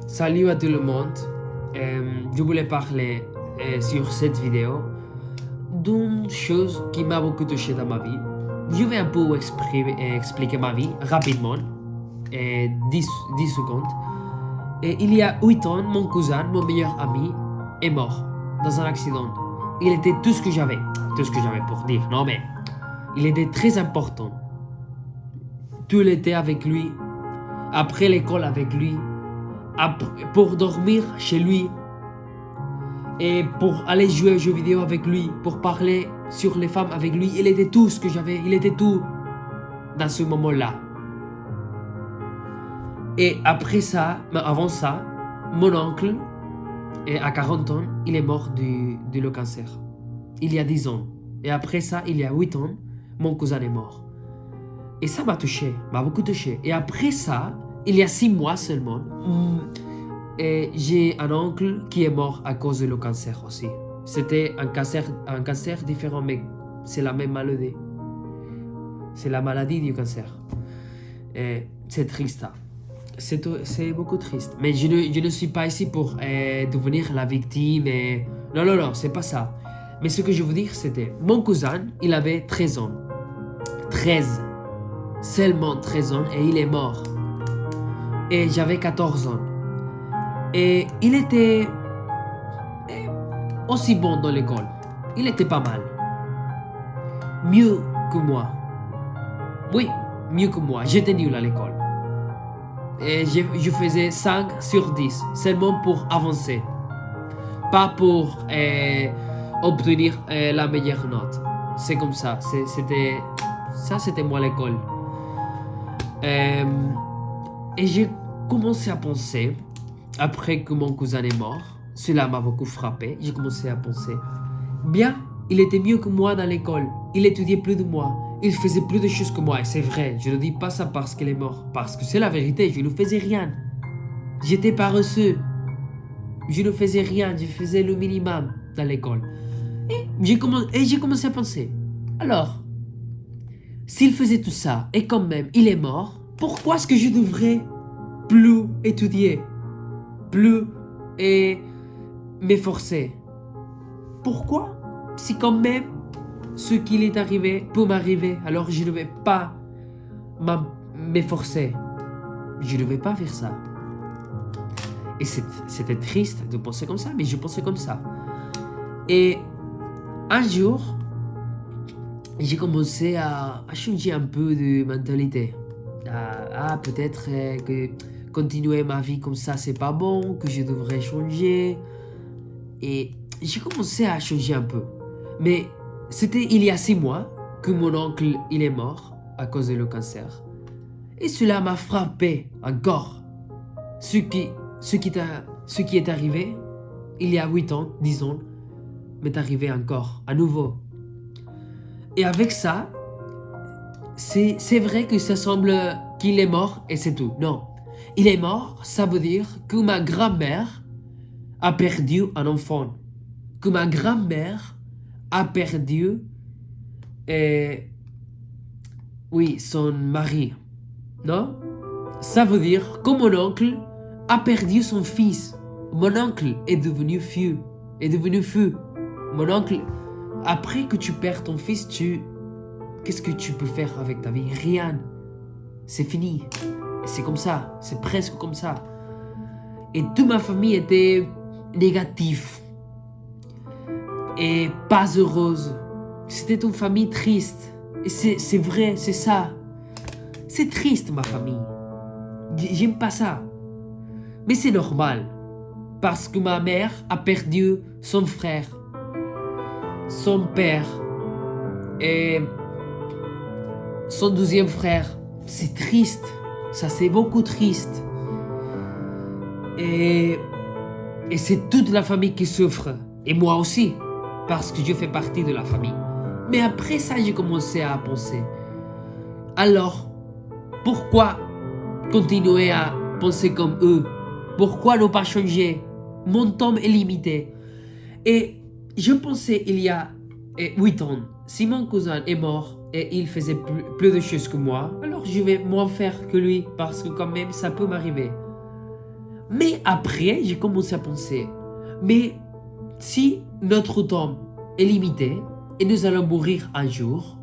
Salut à tout le monde. Je voulais parler sur cette vidéo d'une chose qui m'a beaucoup touché dans ma vie. Je vais un peu expliquer ma vie rapidement, 10 secondes. Et il y a 8 ans, mon cousin, mon meilleur ami, est mort dans un accident. Il était tout ce que j'avais pour dire, non mais il était très important. Tout l'été avec lui, après l'école avec lui, pour dormir chez lui et pour aller jouer aux jeux vidéo avec lui, pour parler sur les femmes avec lui. Il était tout ce que j'avais, il était tout dans ce moment-là. Et après ça, mais avant ça, mon oncle, à 40 ans, il est mort de le cancer. Il y a 10 ans. Et après ça, il y a 8 ans, mon cousin est mort. Et ça m'a touché, m'a beaucoup touché. Et après ça, il y a 6 mois seulement, j'ai un oncle qui est mort à cause de le cancer aussi. C'était un cancer différent, mais c'est la même maladie. C'est la maladie du cancer. Et c'est triste. C'est beaucoup triste. Mais je ne suis pas ici pour devenir la victime. Non, c'est pas ça. Mais ce que je veux dire, c'était, mon cousin, il avait 13 ans. 13. Seulement 13 ans et il est mort. Et j'avais 14 ans. Et il était aussi bon dans l'école. Il était pas mal. Mieux que moi. Oui, mieux que moi. J'étais nul à l'école. Et je faisais 5 sur 10. Seulement pour avancer. Pas pour obtenir la meilleure note. C'est comme ça. C'était moi à l'école. Et j'ai commencé à penser, après que mon cousin est mort, cela m'a beaucoup frappé, j'ai commencé à penser, bien, il était mieux que moi dans l'école, il étudiait plus de moi, il faisait plus de choses que moi, et c'est vrai, je ne dis pas ça parce qu'il est mort, parce que c'est la vérité, je ne faisais rien. J'étais paresseux, je ne faisais rien, je faisais le minimum dans l'école. Et j'ai commencé à penser, alors, s'il faisait tout ça, et quand même, il est mort, pourquoi est-ce que je devrais plus étudier, plus m'efforcer? Pourquoi? Si quand même ce qu'il est arrivé peut m'arriver, alors je ne vais pas m'efforcer. Je ne vais pas faire ça. Et c'était triste de penser comme ça, mais je pensais comme ça. Et un jour, j'ai commencé à changer un peu de mentalité. Peut-être que continuer ma vie comme ça, c'est pas bon, que je devrais changer. Et j'ai commencé à changer un peu. Mais c'était il y a 6 mois que mon oncle, il est mort à cause de le cancer. Et cela m'a frappé encore. Ce qui est arrivé il y a 8 ans, 10 ans, m'est arrivé encore, à nouveau. Et avec ça, c'est vrai que ça semble qu'il est mort et c'est tout. Non. Il est mort, ça veut dire que ma grand-mère a perdu un enfant. Que ma grand-mère a perdu son mari. Non? Ça veut dire que mon oncle a perdu son fils. Mon oncle est devenu fou. Mon oncle, après que tu perds ton fils, qu'est-ce que tu peux faire avec ta vie? Rien. C'est fini. C'est comme ça. C'est presque comme ça. Et toute ma famille était négative. Et pas heureuse. C'était une famille triste. Et c'est vrai, c'est ça. C'est triste, ma famille. J'aime pas ça. Mais c'est normal. Parce que ma mère a perdu son frère, son père et son deuxième frère. C'est triste. Ça, c'est beaucoup triste. Et c'est toute la famille qui souffre. Et moi aussi. Parce que je fais partie de la famille. Mais après ça, j'ai commencé à penser. Alors, pourquoi continuer à penser comme eux? Pourquoi ne pas changer? Mon temps est limité. Et je pensais il y a 8 ans, si mon cousin est mort et il faisait plus de choses que moi, alors je vais moins faire que lui parce que quand même ça peut m'arriver. Mais après, j'ai commencé à penser, mais si notre temps est limité et nous allons mourir un jour,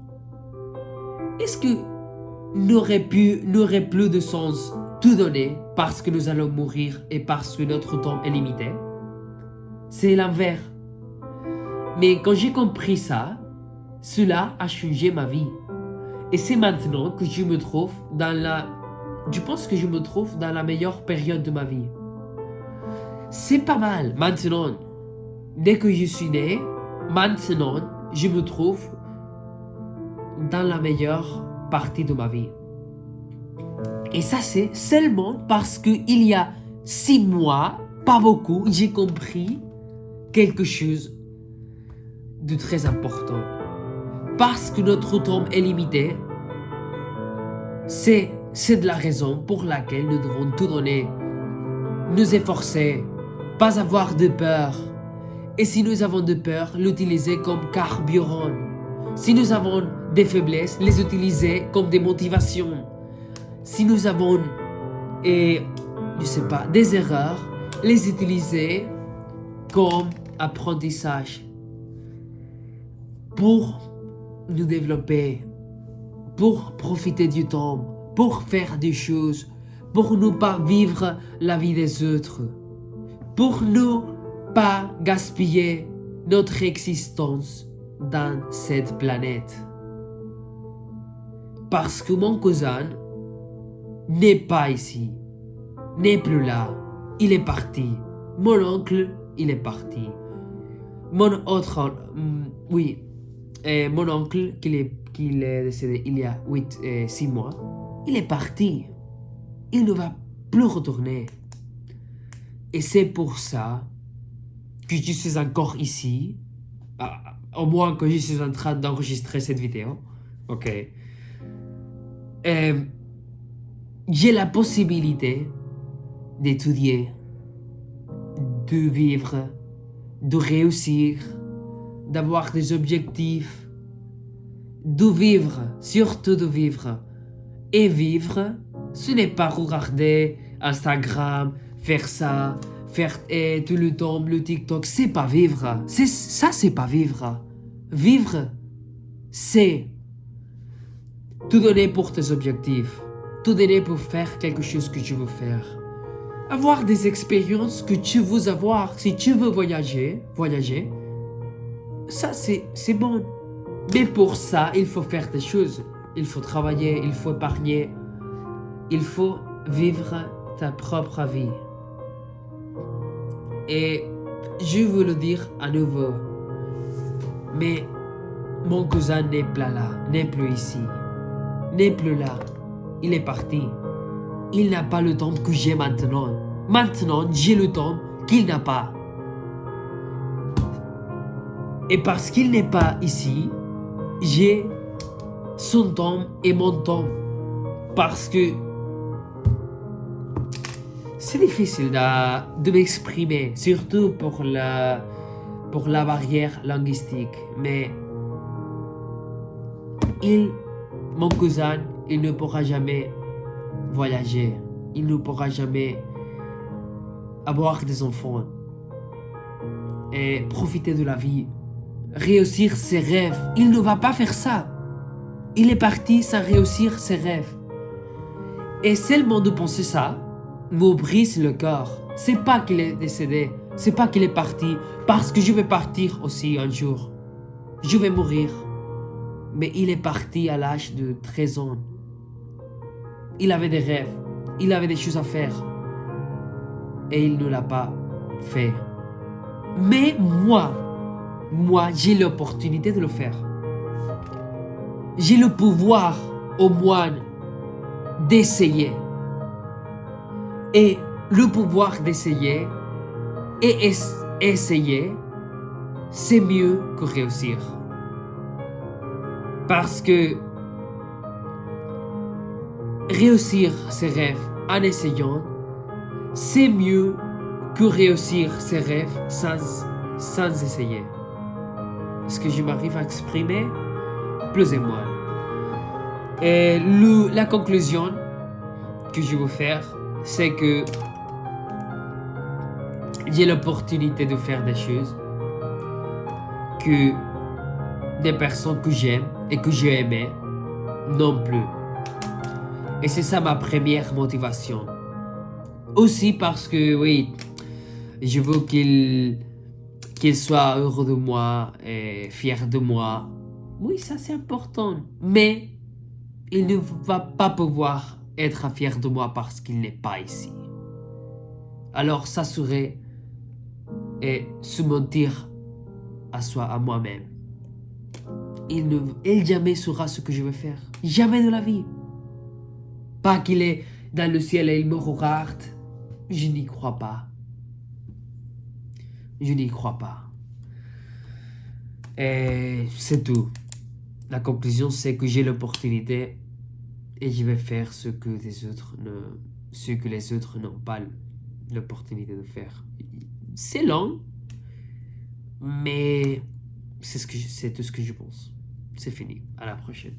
est-ce que n'aurait plus de sens tout donner parce que nous allons mourir et parce que notre temps est limité? C'est l'envers. Mais quand j'ai compris ça, cela a changé ma vie. Et c'est maintenant que je me trouve je pense que je me trouve dans la meilleure période de ma vie. C'est pas mal. Maintenant, dès que je suis né, maintenant, je me trouve dans la meilleure partie de ma vie. Et ça, c'est seulement parce qu'il y a 6 mois, pas beaucoup, j'ai compris quelque chose de très important. Parce que notre temps est limité, c'est de la raison pour laquelle nous devons tout donner, nous efforcer, pas avoir de peur. Et si nous avons de peur, l'utiliser comme carburant. Si nous avons des faiblesses, les utiliser comme des motivations. Si nous avons, des erreurs, les utiliser comme apprentissage pour nous développer, pour profiter du temps, pour faire des choses, pour ne pas vivre la vie des autres, pour ne pas gaspiller notre existence dans cette planète. Parce que mon cousin n'est pas ici, n'est plus là, il est parti. Mon oncle, il est parti. Mon oncle, qu'il est décédé il y a 6 mois, il est parti. Il ne va plus retourner. Et c'est pour ça que je suis encore ici, au moins que je suis en train d'enregistrer cette vidéo. Ok. J'ai la possibilité d'étudier, de vivre, de réussir, d'avoir des objectifs, de vivre, surtout de vivre. Et vivre, ce n'est pas regarder Instagram, faire ça, faire tout le temps le TikTok. C'est pas vivre. C'est pas vivre. Vivre, c'est tout donner pour tes objectifs. Tout donner pour faire quelque chose que tu veux faire. Avoir des expériences que tu veux avoir. Si tu veux voyager, ça c'est bon. Mais pour ça, il faut faire des choses. Il faut travailler, il faut épargner. Il faut vivre ta propre vie. Et je veux le dire à nouveau. Mais mon cousin n'est plus là, n'est plus ici, n'est plus là. Il est parti. Il n'a pas le temps que j'ai maintenant. Maintenant, j'ai le temps qu'il n'a pas. Et parce qu'il n'est pas ici, j'ai son temps et mon temps. Parce que c'est difficile de m'exprimer, surtout pour la barrière linguistique. Mais mon cousin, il ne pourra jamais voyager. Il ne pourra jamais avoir des enfants. Et profiter de la vie. Réussir ses rêves. Il ne va pas faire ça. Il est parti sans réussir ses rêves. Et seulement de penser ça me brise le cœur. C'est pas qu'il est décédé. C'est pas qu'il est parti. Parce que je vais partir aussi un jour. Je vais mourir. Mais il est parti à l'âge de 13 ans. Il avait des rêves. Il avait des choses à faire. Et il ne l'a pas fait. Mais moi, j'ai l'opportunité de le faire. J'ai le pouvoir, au moins, d'essayer. Et le pouvoir d'essayer et essayer, c'est mieux que réussir. Parce que réussir ses rêves en essayant, c'est mieux que réussir ses rêves sans essayer. Est-ce que je m'arrive à exprimer? Plus et moins. Et la conclusion que je veux faire, c'est que j'ai l'opportunité de faire des choses que des personnes que j'aime et que j'ai aimées non plus. Et c'est ça ma première motivation. Aussi parce que, oui, je veux qu'il soit heureux de moi et fier de moi. Oui, ça c'est important. Mais il ne va pas pouvoir être fier de moi parce qu'il n'est pas ici. Alors ça serait se mentir à moi-même. Il jamais saura ce que je vais faire. Jamais de la vie. Pas qu'il est dans le ciel et il me regarde. Je n'y crois pas. Je n'y crois pas. Et c'est tout. La conclusion, c'est que j'ai l'opportunité et je vais faire ce que les autres n'ont pas l'opportunité de faire. C'est long, mais c'est tout ce que je pense. C'est fini. À la prochaine.